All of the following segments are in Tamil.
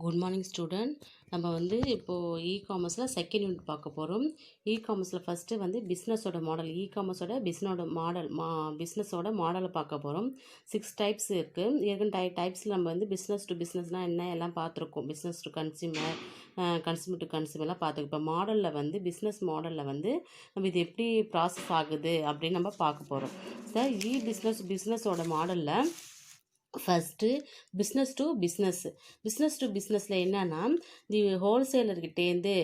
Good morning student. நம்ம வந்து இப்போது இ-காமர்ஸில் செகண்ட் யூனிட் பார்க்க போகிறோம். இ-காமர்ஸில் ஃபஸ்ட்டு வந்து பிஸ்னஸோட மாடல், இ-காமர்ஸோட பிஸ்னஸோட மாடலை பார்க்க போகிறோம். 6 டைப்ஸ் இருக்குது. ஏற்கனவே டைப்ஸில் நம்ம வந்து பிஸ்னஸ் டு பிஸ்னஸ்னால் என்ன எல்லாம் பார்த்துருக்கோம். Business to consumer, consumer to கன்சியூமர்லாம் பார்த்துருக்கோம். இப்போ மாடலில் வந்து பிஸ்னஸ் மாடலில் வந்து நம்ம இது எப்படி ப்ராசஸ் ஆகுது அப்படின்னு நம்ம பார்க்க போகிறோம். சார் பிஸ்னஸோட மாடலில் ஃபஸ்ட்டு பிஸ்னஸ் டு பிஸ்னஸில் என்னென்னா தி ஹோல்சேலர்கிட்டேருந்து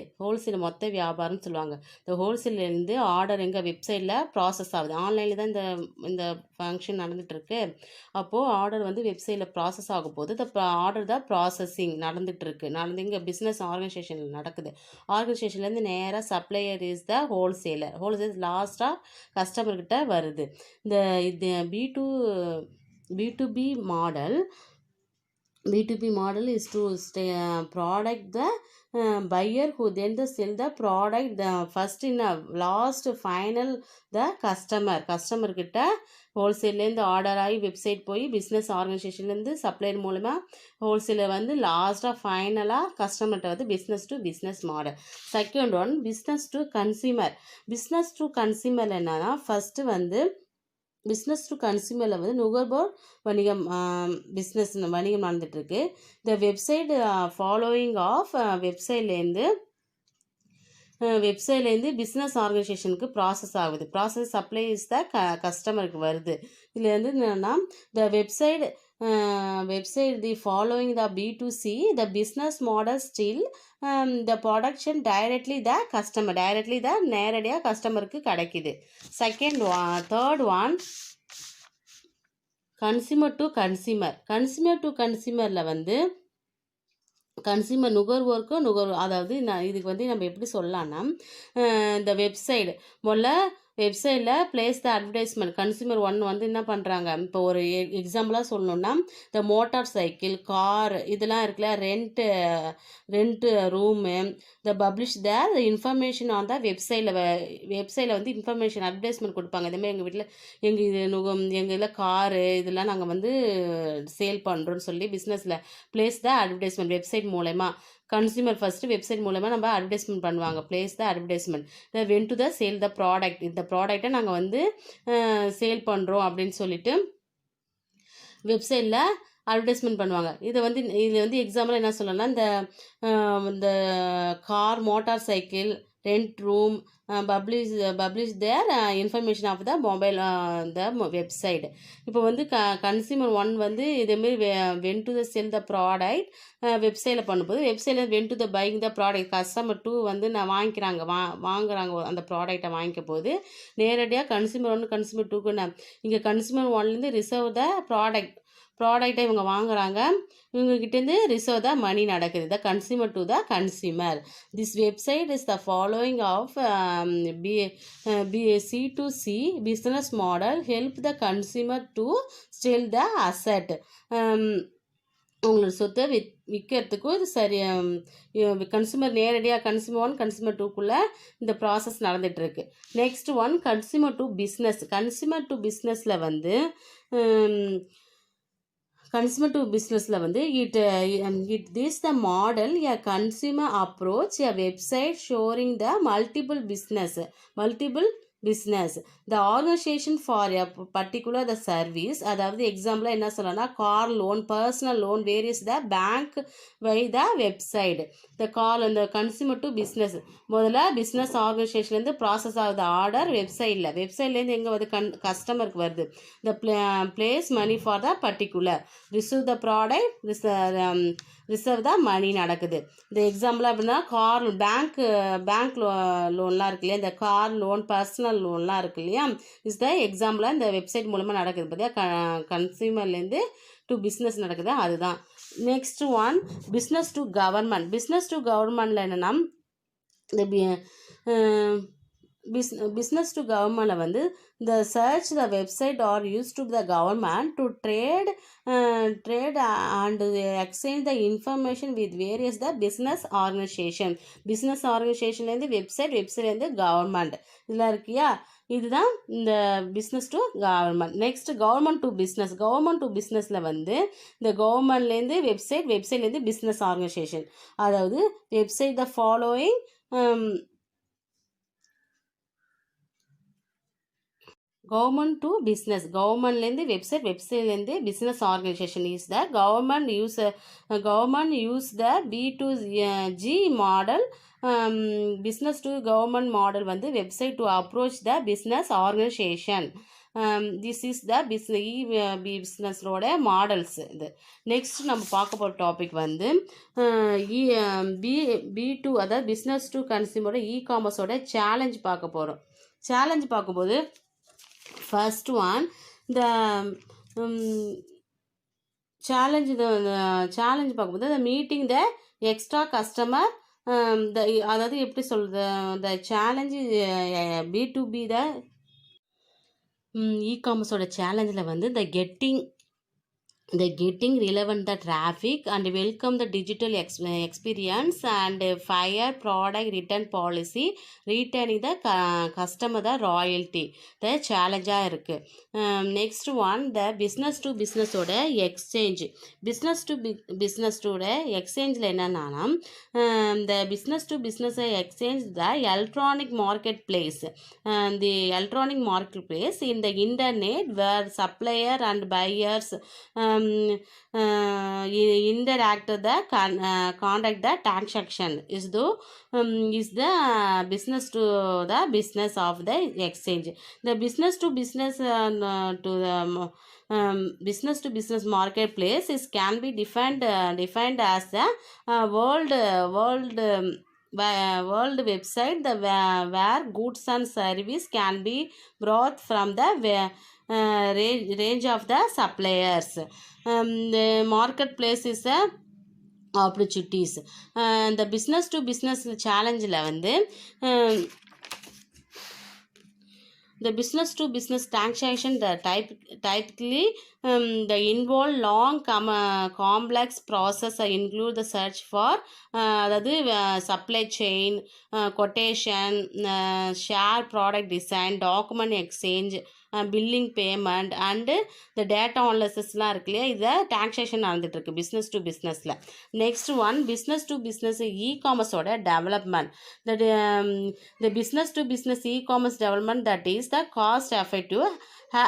மொத்த வியாபாரம்னு சொல்லுவாங்க. இந்த ஹோல்சேலேருந்து ஆர்டர் எங்கள் வெப்சைட்டில் ப்ராசஸ் ஆகுது. ஆன்லைனில் தான் இந்த ஃபங்க்ஷன் நடந்துகிட்ருக்கு. அப்போது ஆர்டர் வந்து வெப்சைட்டில் ப்ராசஸ் ஆகும் போது இந்த ஆர்டர் தான் ப்ராசஸிங் நடந்துகிட்ருக்கு. இங்கே பிஸ்னஸ் ஆர்கனைசேஷனில் நடக்குது. ஆர்கனைசேஷன்லேருந்து நேராக சப்ளையர் இஸ் த ஹோல்சேலர் லாஸ்ட்டாக கஸ்டமர்கிட்ட வருது. இது B2B model is to product the buyer who then sell the product the first in a last final the customer கிட்ட ஹோல்சேல்லேருந்து ஆர்டர் ஆகி வெப்சைட் போய் பிஸ்னஸ் ஆர்கனைசேஷன்லேருந்து சப்ளையர் மூலமாக ஹோல்சேலர் வந்து லாஸ்ட்டாக ஃபைனலாக கஸ்டமர்கிட்ட வந்து business to business model. Second one business to consumer என்னன்னா ஃபஸ்ட்டு வந்து பிஸ்னஸ் டு கன்சியூமரில் வந்து நுகர்வோர் வணிகம் வணிகம் நடந்துகிட்ருக்கு. இந்த வெப்சைட் ஃபாலோயிங் ஆஃப் வெப்சைட்லேருந்து பிஸ்னஸ் ஆர்கனைசேஷனுக்கு ப்ராசஸ் ஆகுது. ப்ராசஸ் சப்ளைஸ் த கஸ்டமருக்கு வருது. இதில் வந்து என்னென்னா the website the following the B2C the business model still the production directly நேரடியாக கஸ்டமருக்கு கிடைக்கிது. தேர்ட் ஒன் கன்சியூமர் டு கன்சியூமரில் வந்து கன்சியூமர் நுகர்வோர் அதாவது இதுக்கு வந்து நம்ம எப்படி சொல்லலாம்னா இந்த வெப்சைட்டில் பிளேஸ் த அட்வர்டைஸ்மெண்ட். கன்சியூமர் 1 வந்து என்ன பண்ணுறாங்க, இப்போ ஒரு எக்ஸாம்பிளாக சொல்லணுன்னா இந்த மோட்டார் சைக்கிள், கார் இதெல்லாம் இருக்குல்ல, rent room, the publish their information on the வெப்சைட்டில் வந்து இன்ஃபர்மேஷன் அட்வர்டைஸ்மெண்ட் கொடுப்பாங்க. இதேமாதிரி எங்கள் வீட்டில் எங்கள் இதில் காரு இதெல்லாம் நாங்கள் வந்து சேல் பண்ணுறோன்னு சொல்லி பிஸ்னஸில் பிளேஸ் த அட்வர்டைஸ்மெண்ட் வெப்சைட் மூலமா. கன்சியூமர் ஃபஸ்ட்டு வெப்சைட் மூலமாக நம்ம அட்வர்டைஸ்மெண்ட் பண்ணுவாங்க. Place the advertisement when to the sale the product. இந்த ப்ராடக்டை நாங்கள் வந்து சேல் பண்ணுறோம் அப்படின்னு சொல்லிட்டு வெப்சைட்டில் அட்வர்டைஸ்மெண்ட் பண்ணுவாங்க. இதில் வந்து எக்ஸாம்பிள் என்ன சொல்லணும்னா இந்த car, motor cycle, rent room, publish their information of the mobile the website. இப்போ வந்து கன்சியூமர் 1 வந்து இதேமாரி when to the sell the product வெப்சைட்டில் பண்ணும்போது வெப்சைட்டில் when to the buying the product. Customer 2 வந்து வாங்குறாங்க அந்த ப்ராடக்டை வாங்கிக்க போது நேரடியாக கன்சியூமர் 1 கன்சியூமர் 2க்கு இங்கே கன்சியூமர் 1லேருந்து ரிசர்வ் த ப்ராடக்டை இவங்க வாங்குறாங்க. இவங்ககிட்டேருந்து ரிசர்வ் த மணி நடக்குது. The consumer to the consumer. This website is the following of C2C business model help the consumer to sell the asset. உங்களோட சொத்தை விற்கிறதுக்கும் இது சரி. கன்சியூமர் நேரடியாக கன்சியூமர் 1 கன்சியூமர் 2க்குள்ளே இந்த ப்ராசஸ் நடந்துகிட்ருக்கு. நெக்ஸ்ட் ஒன் கன்சியூமர் டு பிஸ்னஸில் வந்து it is the model a consumer approach a website showing the multiple business the organization for a particular the service. அதாவது எக்ஸாம்பிளாக என்ன சொல்லணும்னா car loan, personal loan, various the bank via the website. இந்த கன்சியூமர் டு பிஸ்னஸ் முதல்ல பிஸ்னஸ் ஆர்கனைசேஷன்லேருந்து ப்ராசஸ் ஆகுது ஆர்டர் வெப்சைட்லேருந்து எங்கே வருது கஸ்டமருக்கு வருது. The place money for the particular receive the product reserve the money நடக்குது. இந்த எக்ஸாம்பிளாக அப்படின்னா கார் பேங்க் லோன்லாம் இருக்கு இல்லையா, இந்த கார் லோன், பர்சனல் லோன்லாம் இருக்கு இல்லையா, இஸ் த எக்ஸாம்பிளாக இந்த வெப்சைட் மூலமாக நடக்குது. பார்த்தியா கன்சியூமர்லேருந்து டு பிஸ்னஸ் நடக்குது, அதுதான். நெக்ஸ்ட் ஒன் பிஸ்னஸ் டு கவர்மெண்ட்டில் என்னென்னா இந்த business to government வந்து the search the website or used to the government to trade and exchange the information with various the business organizationலேருந்து வெப்சைட்லேருந்து கவர்மெண்ட் இதில் இருக்கியா. இதுதான் இந்த business to government. Next government to பிஸ்னஸில் வந்து இந்த கவர்மெண்ட்லேருந்து வெப்சைட்லேருந்து பிஸ்னஸ் ஆர்கனைசேஷன். அதாவது website the following government to business, கவர்மெண்ட்லேருந்து வெப்சைட்லேருந்து business organization is the government use the B2G model. Business to government model வந்து website to approach the business organization. This is the பிஸ்னஸோட மாடல்ஸ். இது நெக்ஸ்ட் நம்ம பார்க்க போகிற டாபிக் வந்து B2 அதாவது பிஸ்னஸ் டு கன்சியூமரோட காமர்ஸோட சேலஞ்ச் பார்க்க போகிறோம். சேலஞ்ச் பார்க்கும்போது first one the challenge பார்க்கும்போது the meeting the extra customer. அதாவது எப்படி சொல்கிறது, the challenge B2B the காமர்ஸோட சேலஞ்சில் வந்து the getting relevant the traffic and welcome the digital experience and fire product return policy, retaining the customer the royalty the challenge-ஆக இருக்குது. Next one the business to பிஸ்னஸோட எக்ஸ்சேஞ்ச். பிஸ்னஸ் டு பிஸ்னஸோட எக்ஸ்சேஞ்சில் என்னென்னா the business to business exchange the electronic marketplace. The electronic marketplace in the internet where supplier and buyers interact the conduct the transaction is the business to the business of the exchange. The business to business to the business to business marketplace is can be defined as the world website where goods and service can be brought from the range of the suppliers. The marketplace is a opportunities. The business to business challenge-ல வந்து the business to business transaction the typically the involve long complex process include the search for அதாவது supply chain, quotation, share product design, document exchange, billing payment and இந்த டேட்டா அனாலிசிஸ்லாம் இருக்கு இல்லையா, இதை டிரான்சாக்ஷன் நடந்துகிட்ருக்கு பிஸ்னஸ் டு பிஸ்னஸில். Next one business to business காமர்ஸோட டெவலப்மெண்ட். இந்த business to business commerce development that is the cost effective,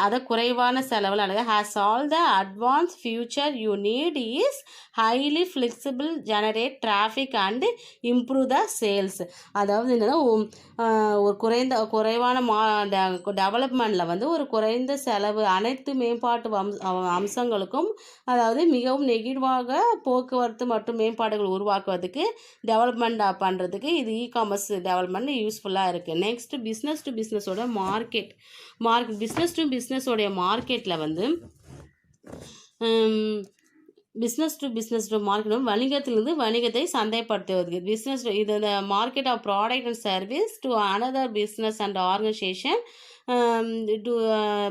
அதை குறைவான செலவில் அழகாக has all the advance future you need is highly flexible generate traffic and improve the sales. அதாவது என்னென்னா ஒரு குறைவான டெவலப்மெண்ட்டில் வந்து ஒரு குறைந்த செலவு அனைத்து மேம்பாட்டு அம்சங்களுக்கும், அதாவது மிகவும் நெகிழ்வாக போக்குவரத்து மற்றும் மேம்பாடுகள் உருவாக்குவதுக்கு டெவலப்மெண்ட் பண்ணுறதுக்கு இது காமர்ஸ் டெவலப்மெண்ட் யூஸ்ஃபுல்லாக இருக்குது. நெக்ஸ்ட் பிஸ்னஸ் டு பிஸ்னஸோட மார்க்கெட். பிஸ்னஸ் டு பிஸ்னஸோடைய மார்க்கெட்டில் வந்து பிஸ்னஸ் டு பிஸ்னஸ் மார்க்கெட் வணிகத்திலிருந்து வணிகத்தை சந்தைப்படுத்துவதற்கு பிஸ்னஸ் இது the market of product and service to another business and organization to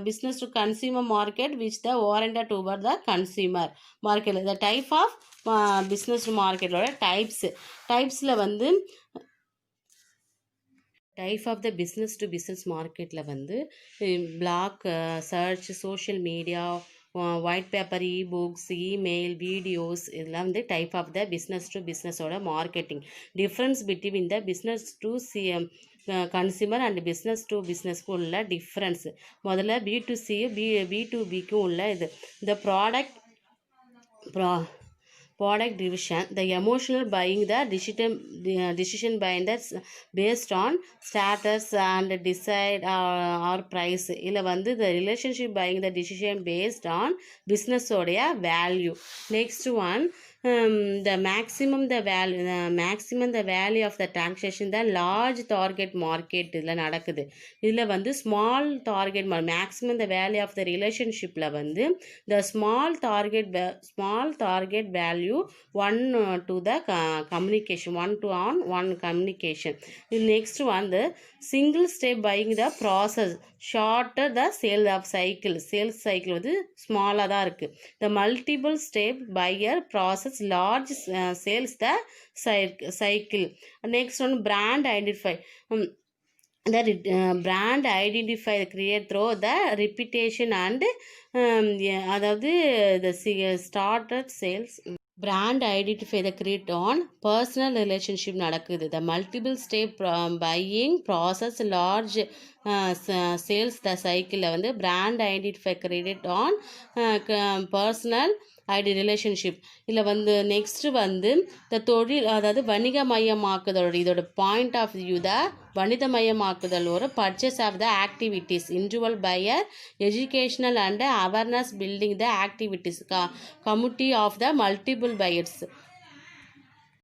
business to consumer market which the oriented toward the consumer market. the type of business to market ஓட டைப்ஸில் வந்து type of the business to business மார்க்கெட்டில் வந்து blog, search, social media, white paper, books, email, videos, இதெல்லாம் வந்து type of the business to பிஸ்னஸோட marketing. Difference between the business to consumer and business to பிஸ்னஸ்க்கு உள்ள டிஃப்ரென்ஸ். முதல்ல B2C B2Bக்கும் உள்ள இது இந்த product division, the emotional buying, the decision buying that's based on status and decide or price. இல்லை வந்து the relationship buying, the decision based on business உடைய value. Next one the maximum the value of the transaction the large target market இதில் நடக்குது. இதில் வந்து small target maximum the value of the relationshipல வந்து the small target value one to the communication, one to one communication. Next வந்து single step buying the process shorter the sales cycle வந்து ஸ்மாலாக தான் இருக்குது. the multiple step buyer process large sales the cycle. Next one brand identify. Brand identify create through the reputation and அதாவது the started sales. Brand identify the create an personal relationship நடக்குது. The multiple step buying process large sales the சைக்கிளில் வந்து brand identify create an personal relationship. இதில் வந்து நெக்ஸ்ட்டு வந்து இந்த தொழில் அதாவது வணிகமயமாக்குதல் இதோட பாயிண்ட் ஆஃப் வியூ த வணிகமயமாக்குதல் ஒரு purchase of the activities individual buyer educational and awareness building the activities community of the multiple buyers